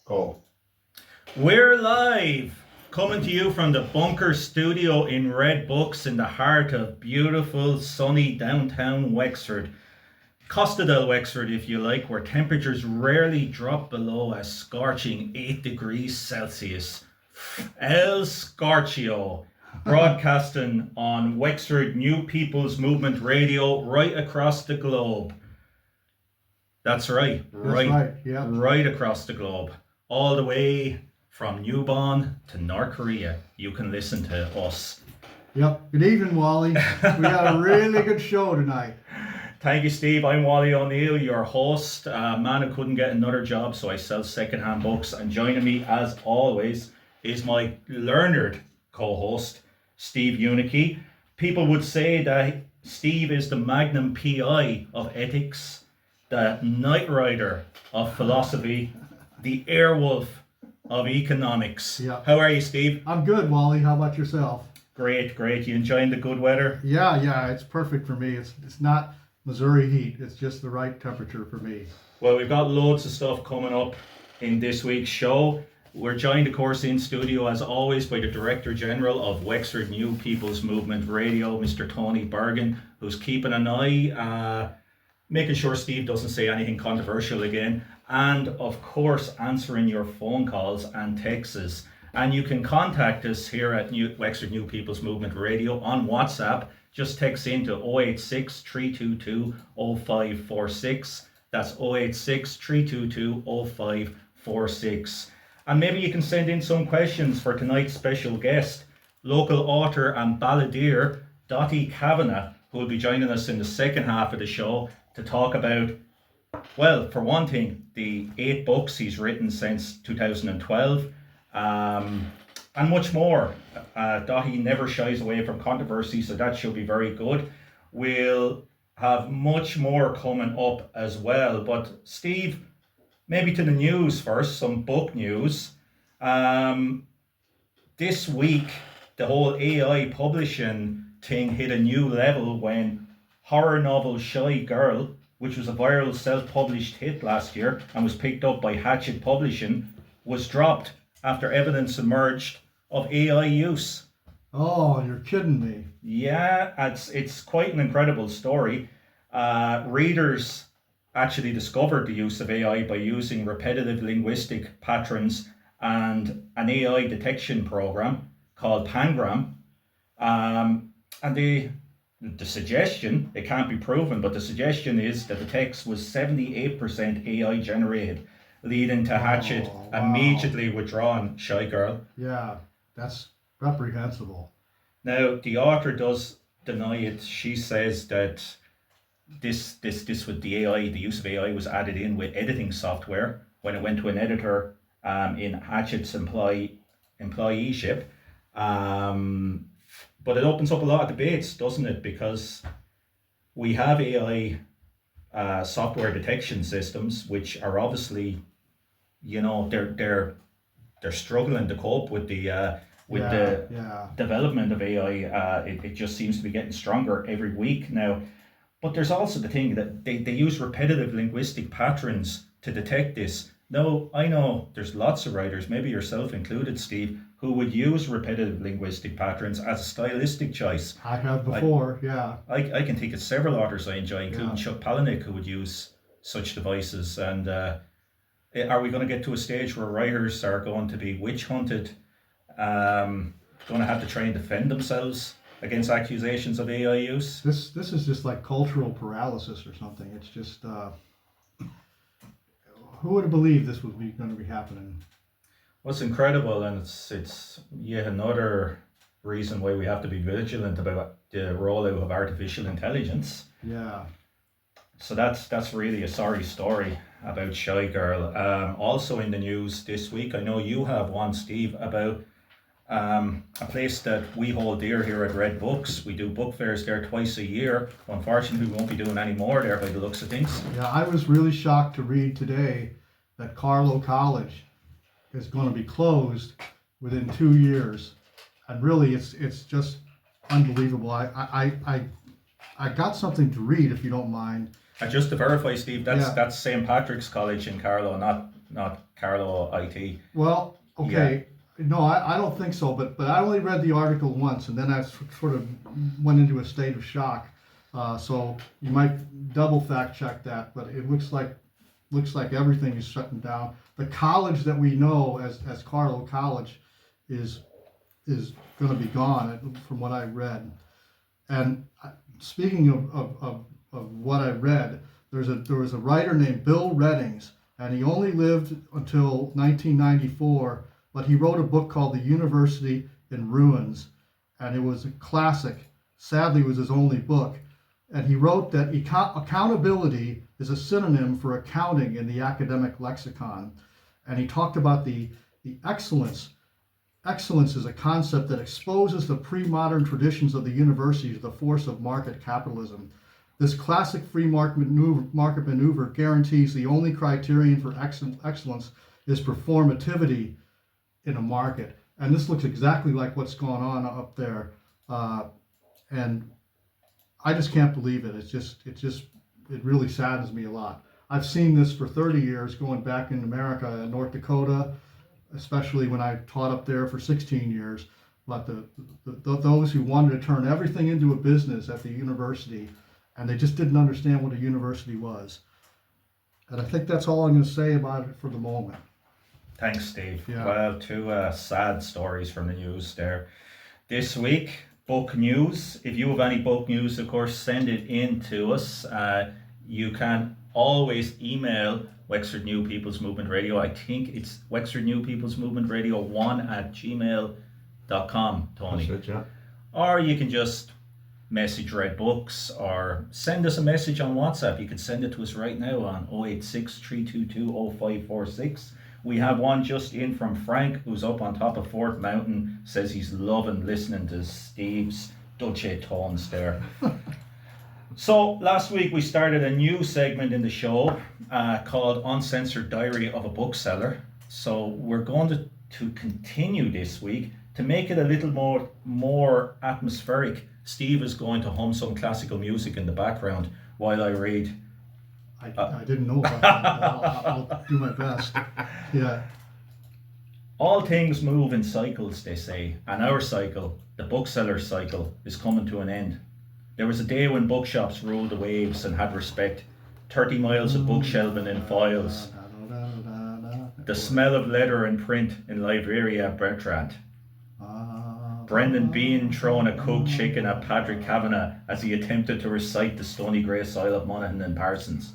Go. We're live, coming to you from the Bunker Studio in Red Books in the heart of beautiful, sunny downtown Wexford. Costa del Wexford, if you like, where temperatures rarely drop below a scorching 8 degrees Celsius. El Scorchio, broadcasting on Wexford New People's Movement Radio right across the globe. That's right, Yeah. right across the globe. All the way from Newbon to North Korea, you can listen to us. Yep. Good evening, Wally. We got a really good show tonight. Thank you, Steve. I'm Wally O'Neill, your host. Man who couldn't get another job, so I sell secondhand books. And joining me, as always, is my learned co-host, Steve Unicky. People would say that Steve is the magnum PI of ethics, the Knight Rider of philosophy, the Airwolf of economics. Yeah. How are you, Steve? I'm good, Wally. How about yourself? Great. You enjoying the good weather? Yeah. It's perfect for me. It's not Missouri heat. It's just the right temperature for me. Well, we've got loads of stuff coming up in this week's show. We're joined, of course, in studio, as always, by the Director General of Wexford New People's Movement Radio, Mr. Tony Bergen, who's keeping an eye, making sure Steve doesn't say anything controversial again, and, of course, answering your phone calls and texts. And you can contact us here at Wexford New People's Movement Radio on WhatsApp. Just text into 086 322 0546. That's 086 322 0546. And maybe you can send in some questions for tonight's special guest, local author and balladeer Dottie Kavanagh, who will be joining us in the second half of the show to talk about, well, for one thing, the 8 books he's written since 2012. And much more. Dottie never shies away from controversy, so that should be very good. We'll have much more coming up as well. But Steve, maybe to the news first, some book news. This week, the whole AI publishing thing hit a new level when horror novel Shy Girl, which was a viral self-published hit last year and was picked up by Hachette Publishing, was dropped after evidence emerged of AI use. Oh, you're kidding me. Yeah, it's quite an incredible story. Readers actually discovered the use of AI by using repetitive linguistic patterns and an AI detection program called Pangram. And the suggestion, it can't be proven, but the suggestion is that the text was 78% AI generated, leading to Hachette immediately withdrawing Shy Girl. Yeah, that's reprehensible. Now, the author does deny it. She says that this with the AI, the use of AI was added in with editing software when it went to an editor in Hatchette's employeeship. But it opens up a lot of debates, doesn't it? Because we have AI software detection systems, which are obviously, they're struggling to cope with the development of AI. It just seems to be getting stronger every week now. But there's also the thing that they use repetitive linguistic patterns to detect this. Now, I know there's lots of writers, maybe yourself included, Steve, who would use repetitive linguistic patterns as a stylistic choice. I have before, yeah. I can think of several authors I enjoy, including Chuck Palahniuk, who would use such devices. And are we going to get to a stage where writers are going to be witch hunted, going to have to try and defend themselves against accusations of AI use? This is just like cultural paralysis or something. It's just, who would have believed this was going to be happening? Well, it's incredible, and it's yet another reason why we have to be vigilant about the rollout of artificial intelligence. Yeah. So that's really a sorry story about Shy Girl. Also in the news this week, I know you have one, Steve, about a place that we hold dear here at Red Books. We do book fairs there twice a year. Unfortunately, we won't be doing any more there by the looks of things. Yeah, I was really shocked to read today that Carlow College is going to be closed within 2 years, and really, it's just unbelievable. I got something to read, if you don't mind. And just to verify, Steve, that's St. Patrick's College in Carlow, not not Carlo IT. Well, okay. No, I don't think so, but I only read the article once, and then I sort of went into a state of shock. So you might double fact check that, but it looks like everything is shutting down. The college that we know as Carlo College is going to be gone, from what I read. And speaking of what I read, there was a writer named Bill Reddings, and he only lived until 1994. But he wrote a book called The University in Ruins, and it was a classic. Sadly, it was his only book. And he wrote that accountability is a synonym for accounting in the academic lexicon. And he talked about the excellence. Excellence is a concept that exposes the pre-modern traditions of the university to the force of market capitalism. This classic free market maneuver guarantees the only criterion for excellence is performativity in a market. And this looks exactly like what's going on up there. And I just can't believe it. It really saddens me a lot. I've seen this for 30 years, going back in America and North Dakota, especially when I taught up there for 16 years. But those who wanted to turn everything into a business at the university, and they just didn't understand what a university was. And I think that's all I'm going to say about it for the moment. Thanks, Steve. Yeah. Well, two sad stories from the news there. This week, book news. If you have any book news, of course, send it in to us. You can always email Wexford New People's Movement Radio. I think it's Wexford New People's Movement Radio 1@gmail.com, Tony. That's it, yeah. Or you can just message Red Books or send us a message on WhatsApp. You can send it to us right now on 086 322 0546. We have one just in from Frank, who's up on top of Fort Mountain, says he's loving listening to Steve's Dulce tones there. So last week we started a new segment in the show called Uncensored Diary of a Bookseller. So we're going to continue this week to make it a little more atmospheric. Steve is going to hum some classical music in the background while I read. I didn't know about that. I'll do my best. Yeah. All things move in cycles, they say, and our cycle, the bookseller's cycle, is coming to an end. There was a day when bookshops ruled the waves and had respect. 30 miles of bookshelving in files. The smell of leather and print in Liberia Bertrand. Brendan Bean throwing a cooked chicken at Patrick Kavanagh as he attempted to recite the stony grey style of Monaghan and Parsons.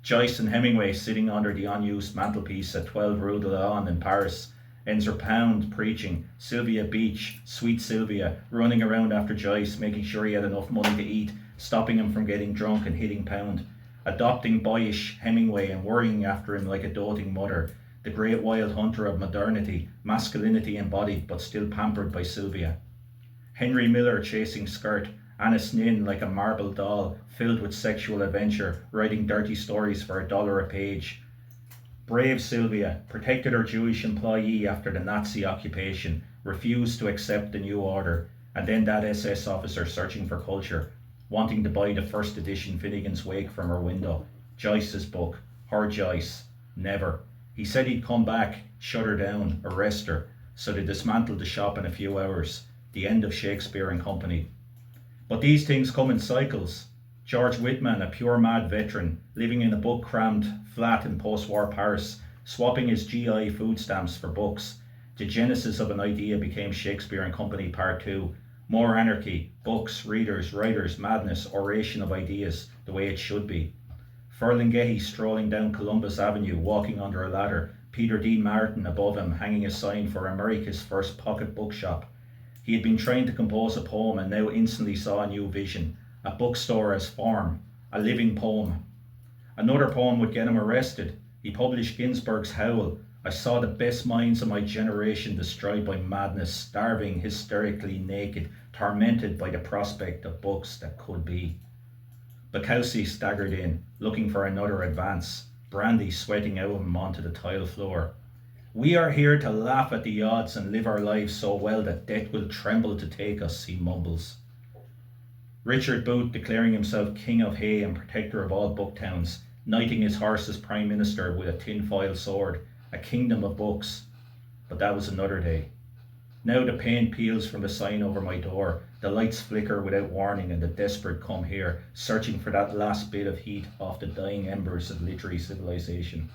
Joyce and Hemingway sitting under the unused mantelpiece at 12 Rue de Lyon in Paris. Enzer Pound preaching. Sylvia Beach, sweet Sylvia, running around after Joyce, making sure he had enough money to eat, stopping him from getting drunk and hitting Pound. Adopting boyish Hemingway and worrying after him like a doting mother. The great wild hunter of modernity, masculinity embodied but still pampered by Sylvia. Henry Miller chasing skirt, Annis Nin like a marble doll, filled with sexual adventure, writing dirty stories for $1 a page. Brave Sylvia, protected her Jewish employee after the Nazi occupation, refused to accept the new order, and then that SS officer searching for culture, wanting to buy the first edition Finnegan's Wake from her window. Joyce's book, her Joyce, never. He said he'd come back, shut her down, arrest her, so they dismantled the shop in a few hours. The end of Shakespeare and Company. But these things come in cycles. George Whitman, a pure mad veteran, living in a book-crammed flat in post-war Paris, swapping his GI food stamps for books. The genesis of an idea became Shakespeare and Company Part 2. More anarchy, books, readers, writers, madness, oration of ideas, the way it should be. Ferlinghetti strolling down Columbus Avenue, walking under a ladder. Peter Dean Martin above him, hanging a sign for America's first pocket bookshop. He had been trained to compose a poem and now instantly saw a new vision. A bookstore as form, a living poem. Another poem would get him arrested. He published Ginsberg's Howl. I saw the best minds of my generation destroyed by madness, starving, hysterically naked, tormented by the prospect of books that could be. Bukowski staggered in, looking for another advance, brandy sweating out of him onto the tile floor. We are here to laugh at the odds and live our lives so well that death will tremble to take us, he mumbles. Richard Booth, declaring himself king of Hay and protector of all book towns, knighting his horse as Prime Minister with a tinfoil sword, a kingdom of books. But that was another day. Now the paint peels from the sign over my door, the lights flicker without warning, and the desperate come here, searching for that last bit of heat off the dying embers of literary civilization.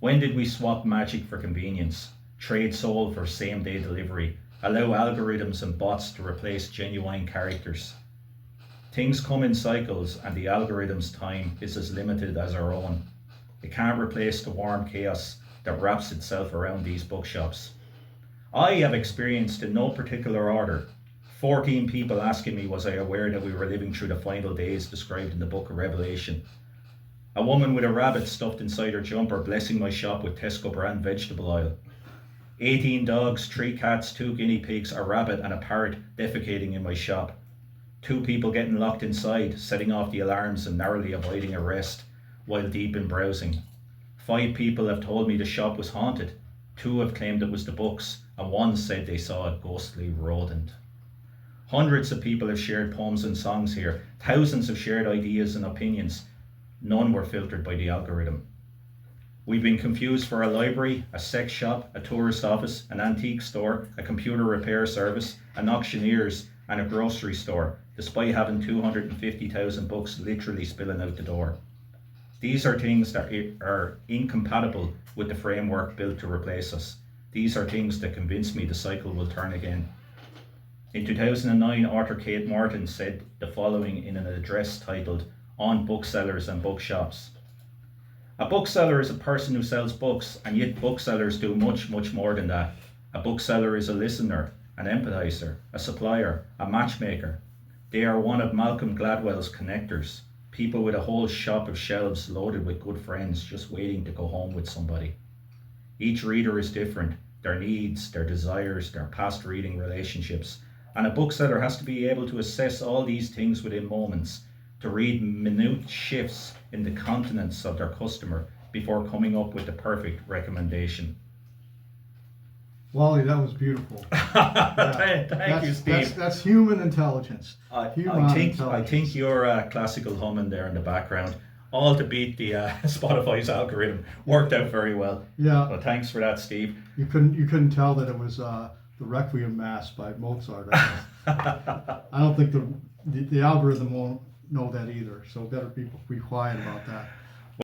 When did we swap magic for convenience, trade soul for same-day delivery, allow algorithms and bots to replace genuine characters? Things come in cycles, and the algorithm's time is as limited as our own. It can't replace the warm chaos that wraps itself around these bookshops. I have experienced, in no particular order, 14 people asking me was I aware that we were living through the final days described in the book of Revelation. A woman with a rabbit stuffed inside her jumper blessing my shop with Tesco brand vegetable oil. 18 dogs, 3 cats, 2 guinea pigs, a rabbit and a parrot defecating in my shop. 2 people getting locked inside, setting off the alarms and narrowly avoiding arrest while deep in browsing. 5 people have told me the shop was haunted. 2 have claimed it was the books, and 1 said they saw a ghostly rodent. Hundreds of people have shared poems and songs here. Thousands have shared ideas and opinions. None were filtered by the algorithm. We've been confused for a library, a sex shop, a tourist office, an antique store, a computer repair service, an auctioneer's, and a grocery store, despite having 250,000 books literally spilling out the door. These are things that are incompatible with the framework built to replace us. These are things that convince me the cycle will turn again. In 2009, author Kate Morton said the following in an address titled On Booksellers and Bookshops. A bookseller is a person who sells books, and yet booksellers do much, much more than that. A bookseller is a listener, an empathizer, a supplier, a matchmaker. They are one of Malcolm Gladwell's connectors, people with a whole shop of shelves loaded with good friends just waiting to go home with somebody. Each reader is different, their needs, their desires, their past reading relationships, and a bookseller has to be able to assess all these things within moments, to read minute shifts in the countenance of their customer before coming up with the perfect recommendation. Wally, that was beautiful. Yeah. Thank you, Steve. That's human intelligence. I think your classical humming there in the background, all to beat the Spotify's algorithm, worked out very well. Yeah. Well, thanks for that, Steve. You couldn't tell that it was the Requiem Mass by Mozart. I don't think the algorithm won't know that either. So better people be quiet about that.